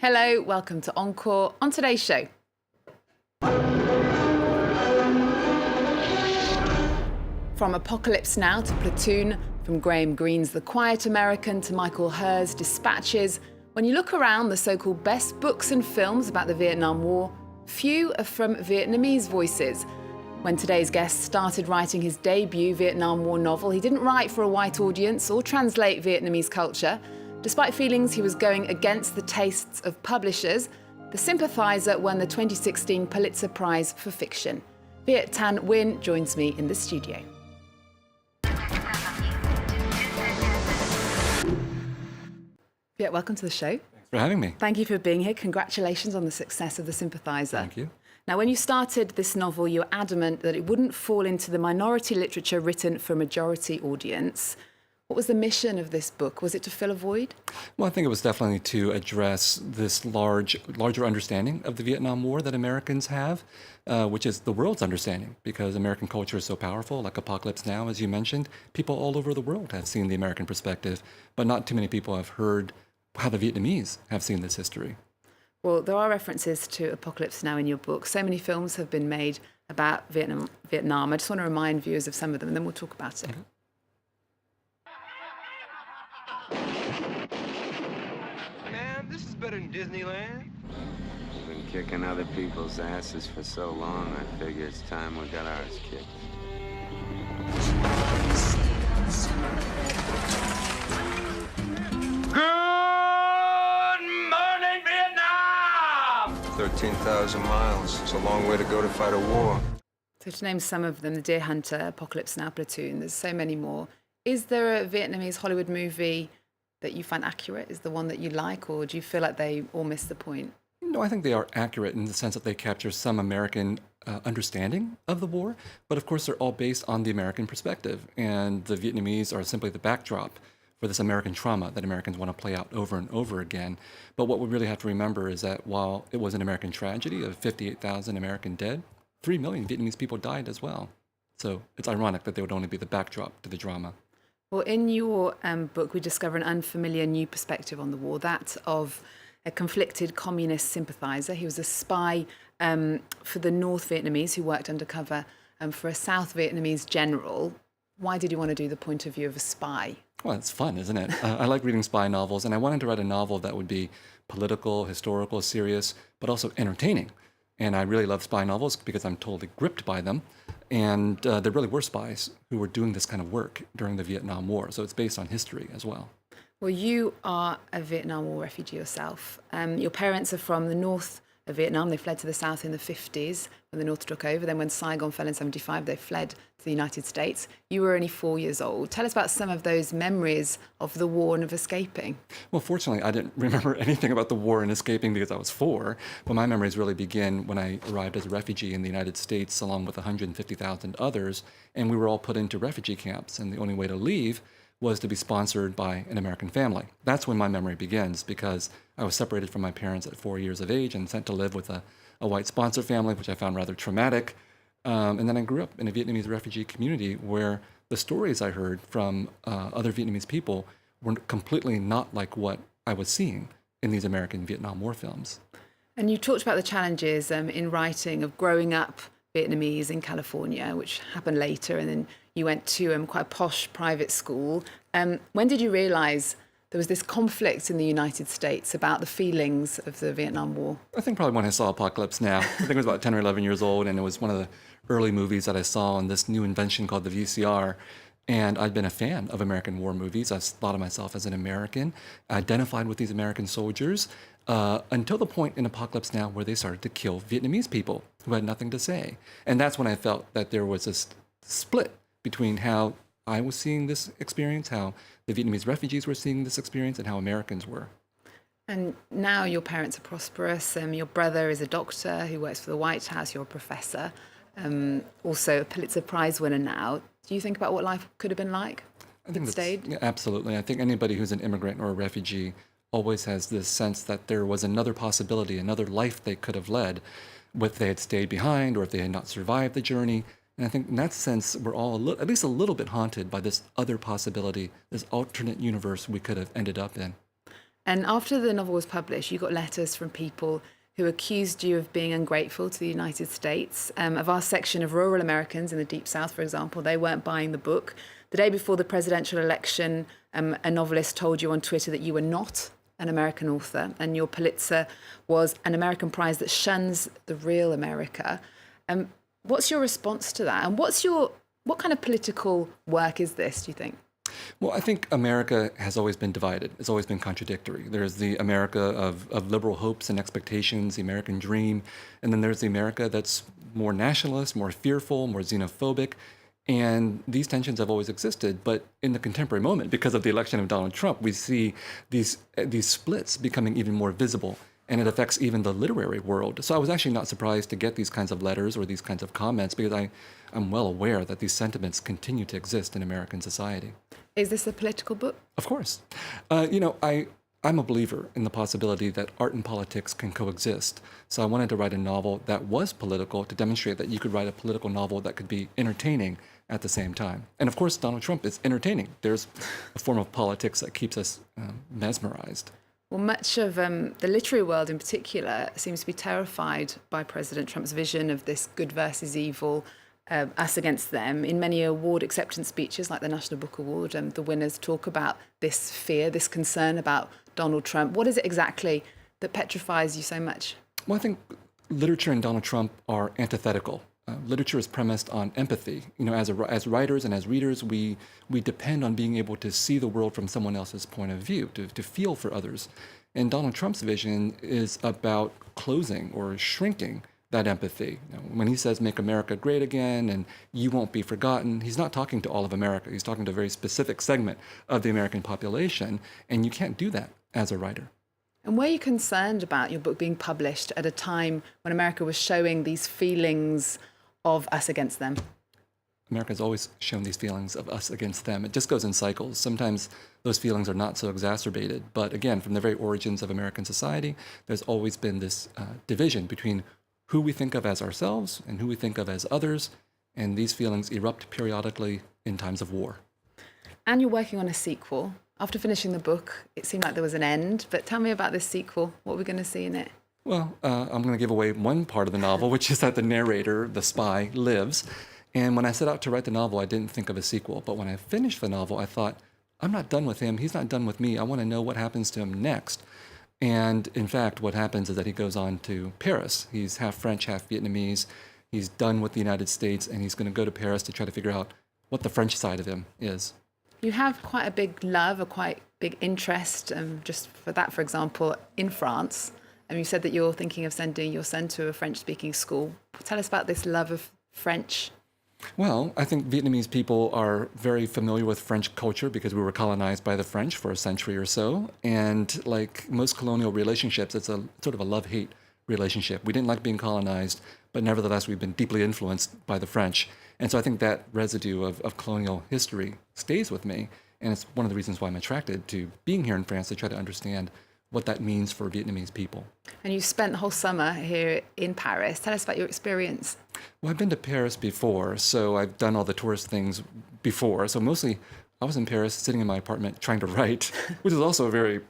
Hello, welcome to Encore. On today's show, from Apocalypse Now to Platoon, from Graham Greene's The Quiet American to Michael Herr's Dispatches, when you look around the so-called best books and films about the Vietnam War, few are from Vietnamese voices. When today's guest started writing his debut Vietnam War novel, he didn't write for a white audience or translate Vietnamese culture. Despite feelings he was going against the tastes of publishers, the Sympathizer won the 2016 Pulitzer Prize for fiction. Viet Thanh Nguyen joins me in the studio. Viet, welcome to the show. Thanks for having me. Thank you for being here. Congratulations on the success of the Sympathizer. Thank you. Now, when you started this novel, you were adamant that it wouldn't fall into the minority literature written for a majority audience. What was the mission of this book? Was it to fill a void? Well, I think it was definitely to address this larger understanding of the Vietnam War that Americans have, which is the world's understanding, because American culture is so powerful, like Apocalypse Now, as you mentioned. People all over the world have seen the American perspective, but not too many people have heard how the Vietnamese have seen this history. Well, there are references to Apocalypse Now in your book. So many films have been made about Vietnam. I just want to remind viewers of some of them, and then we'll talk about it. Okay. This is better than Disneyland. We've been kicking other people's asses for so long, I figure it's time we got ours kicked. Good morning, Vietnam! 13,000 miles. It's a long way to go to fight a war. So to name some of them, The Deer Hunter, Apocalypse Now, Platoon, there's so many more. Is there a Vietnamese Hollywood movie that you find accurate, is the one that you like, or do you feel like they all miss the point? No, I think they are accurate in the sense that they capture some American understanding of the war, but of course they're all based on the American perspective, and the Vietnamese are simply the backdrop for this American trauma that Americans want to play out over and over again. But what we really have to remember is that while it was an American tragedy of 58,000 American dead, 3 million Vietnamese people died as well. So it's ironic that they would only be the backdrop to the drama. Well, in your book, we discover an unfamiliar new perspective on the war, that of a conflicted communist sympathizer. He was a spy for the North Vietnamese who worked undercover for a South Vietnamese general. Why did you want to do the point of view of a spy? Well, it's fun, isn't it? I like reading spy novels, and I wanted to write a novel that would be political, historical, serious, but also entertaining. And I really love spy novels because I'm totally gripped by them. And there really were spies who were doing this kind of work during the Vietnam War. So it's based on history as well. Well, you are a Vietnam War refugee yourself. Your parents are from the north of Vietnam. They fled to the south in the 50s when the North took over. Then when Saigon fell in 75, they fled to the United States. You were only 4 years old. Tell us about some of those memories of the war and of escaping. Well, fortunately, I didn't remember anything about the war and escaping because I was 4. But my memories really begin when I arrived as a refugee in the United States along with 150,000 others. And we were all put into refugee camps. And the only way to leave was to be sponsored by an American family. That's when my memory begins, because I was separated from my parents at 4 years of age and sent to live with a white sponsor family, which I found rather traumatic. And then I grew up in a Vietnamese refugee community where the stories I heard from other Vietnamese people were completely not like what I was seeing in these American Vietnam War films. And you talked about the challenges in writing of growing up Vietnamese in California, which happened later, and then you went to quite a posh private school. When did you realize there was this conflict in the United States about the feelings of the Vietnam War? I think probably when I saw Apocalypse Now. I think I was about 10 or 11 years old, and it was one of the early movies that I saw on this new invention called the VCR. And I'd been a fan of American war movies. I thought of myself as an American, identified with these American soldiers, until the point in Apocalypse Now where they started to kill Vietnamese people who had nothing to say. And that's when I felt that there was this split between how I was seeing this experience, how the Vietnamese refugees were seeing this experience, and how Americans were. And now your parents are prosperous. Your brother is a doctor who works for the White House. You're a professor, also a Pulitzer Prize winner now. Do you think about what life could have been like? I think stayed? Yeah, absolutely. I think anybody who's an immigrant or a refugee always has this sense that there was another possibility, another life they could have led if they had stayed behind or if they had not survived the journey. And I think in that sense, we're all at least a little bit haunted by this other possibility, this alternate universe we could have ended up in. And after the novel was published, you got letters from people who accused you of being ungrateful to the United States. A vast section of rural Americans in the Deep South, for example, they weren't buying the book. The day before the presidential election, a novelist told you on Twitter that you were not an American author, and your Pulitzer was an American prize that shuns the real America. What's your response to that? And what kind of political work is this, do you think? Well, I think America has always been divided. It's always been contradictory. There's the America of liberal hopes and expectations, the American dream, and then there's the America that's more nationalist, more fearful, more xenophobic. And these tensions have always existed, but in the contemporary moment, because of the election of Donald Trump, we see these splits becoming even more visible, and it affects even the literary world. So I was actually not surprised to get these kinds of letters or these kinds of comments, because I'm well aware that these sentiments continue to exist in American society. Is this a political book? Of course. I'm a believer in the possibility that art and politics can coexist. So I wanted to write a novel that was political to demonstrate that you could write a political novel that could be entertaining at the same time. And of course, Donald Trump is entertaining. There's a form of politics that keeps us mesmerized. Well, much of the literary world in particular seems to be terrified by President Trump's vision of this good versus evil, us against them. In many award acceptance speeches, like the National Book Award, the winners talk about this fear, this concern about Donald Trump. What is it exactly that petrifies you so much? Well, I think literature and Donald Trump are antithetical. Literature is premised on empathy. As writers and as readers, we depend on being able to see the world from someone else's point of view, to feel for others. And Donald Trump's vision is about closing or shrinking that empathy. When he says, make America great again and you won't be forgotten, he's not talking to all of America. He's talking to a very specific segment of the American population, and you can't do that as a writer. And were you concerned about your book being published at a time when America was showing these feelings of us against them? America's always shown these feelings of us against them. It just goes in cycles. Sometimes those feelings are not so exacerbated. But again, from the very origins of American society, there's always been this division between who we think of as ourselves and who we think of as others. And these feelings erupt periodically in times of war. And you're working on a sequel. After finishing the book, it seemed like there was an end. But tell me about this sequel. What are we going to see in it? Well, I'm going to give away one part of the novel, which is that the narrator, the spy, lives. And when I set out to write the novel, I didn't think of a sequel. But when I finished the novel, I thought, I'm not done with him. He's not done with me. I want to know what happens to him next. And in fact, what happens is that he goes on to Paris. He's half French, half Vietnamese. He's done with the United States, and he's going to go to Paris to try to figure out what the French side of him is. You have quite a big love, a quite big interest, just for that, for example, in France. And you said that you're thinking of sending your son to a French-speaking school. Tell us about this love of French. Well, I think Vietnamese people are very familiar with French culture because we were colonized by the French for a century or so. And like most colonial relationships, it's a sort of a love-hate relationship. We didn't like being colonized, but nevertheless, we've been deeply influenced by the French. And so I think that residue of colonial history stays with me. And it's one of the reasons why I'm attracted to being here in France, to try to understand what that means for Vietnamese people. And you spent the whole summer here in Paris. Tell us about your experience. Well, I've been to Paris before, so I've done all the tourist things before. So mostly I was in Paris sitting in my apartment trying to write, which is also a very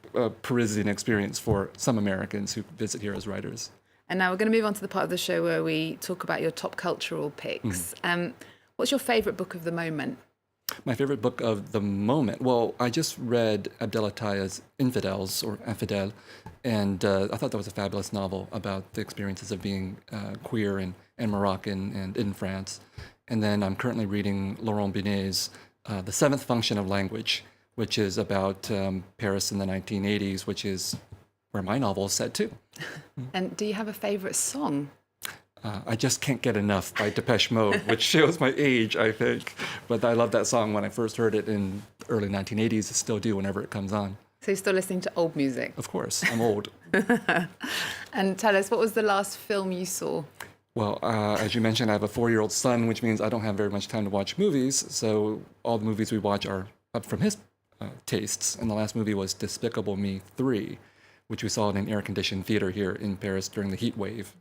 Parisian experience for some Americans who visit here as writers. And now we're going to move on to the part of the show where we talk about your top cultural picks. What's your favorite book of the moment? My favorite book of the moment? Well, I just read Abdel Ataiya's Infidels, or Infidèles, and I thought that was a fabulous novel about the experiences of being queer and Moroccan and in France. And then I'm currently reading Laurent Binet's The Seventh Function of Language, which is about Paris in the 1980s, which is where my novel is set too. And do you have a favorite song? I Just Can't Get Enough by Depeche Mode, which shows my age, I think. But I loved that song when I first heard it in early 1980s. I still do whenever it comes on. So you're still listening to old music? Of course, I'm old. And tell us, what was the last film you saw? Well, as you mentioned, I have a 4-year-old son, which means I don't have very much time to watch movies. So all the movies we watch are up from his tastes. And the last movie was Despicable Me 3, which we saw in an air-conditioned theater here in Paris during the heat wave.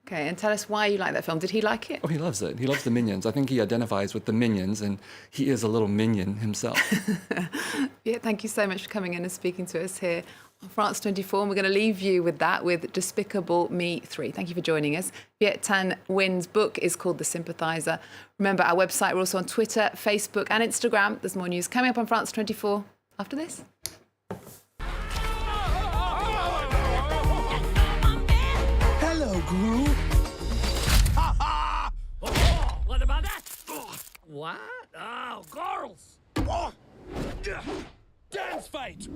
Okay, and tell us why you like that film. Did he like it? Oh, he loves it. He loves the Minions. I think he identifies with the Minions, and he is a little minion himself. Yeah, thank you so much for coming in and speaking to us here on France 24. And we're going to leave you with that, with Despicable Me 3. Thank you for joining us. Viet Thanh Nguyen's book is called The Sympathizer. Remember, our website, we're also on Twitter, Facebook and Instagram. There's more news coming up on France 24 after this. Hello, Gru. What about that? What? Oh, girls! Dance fight!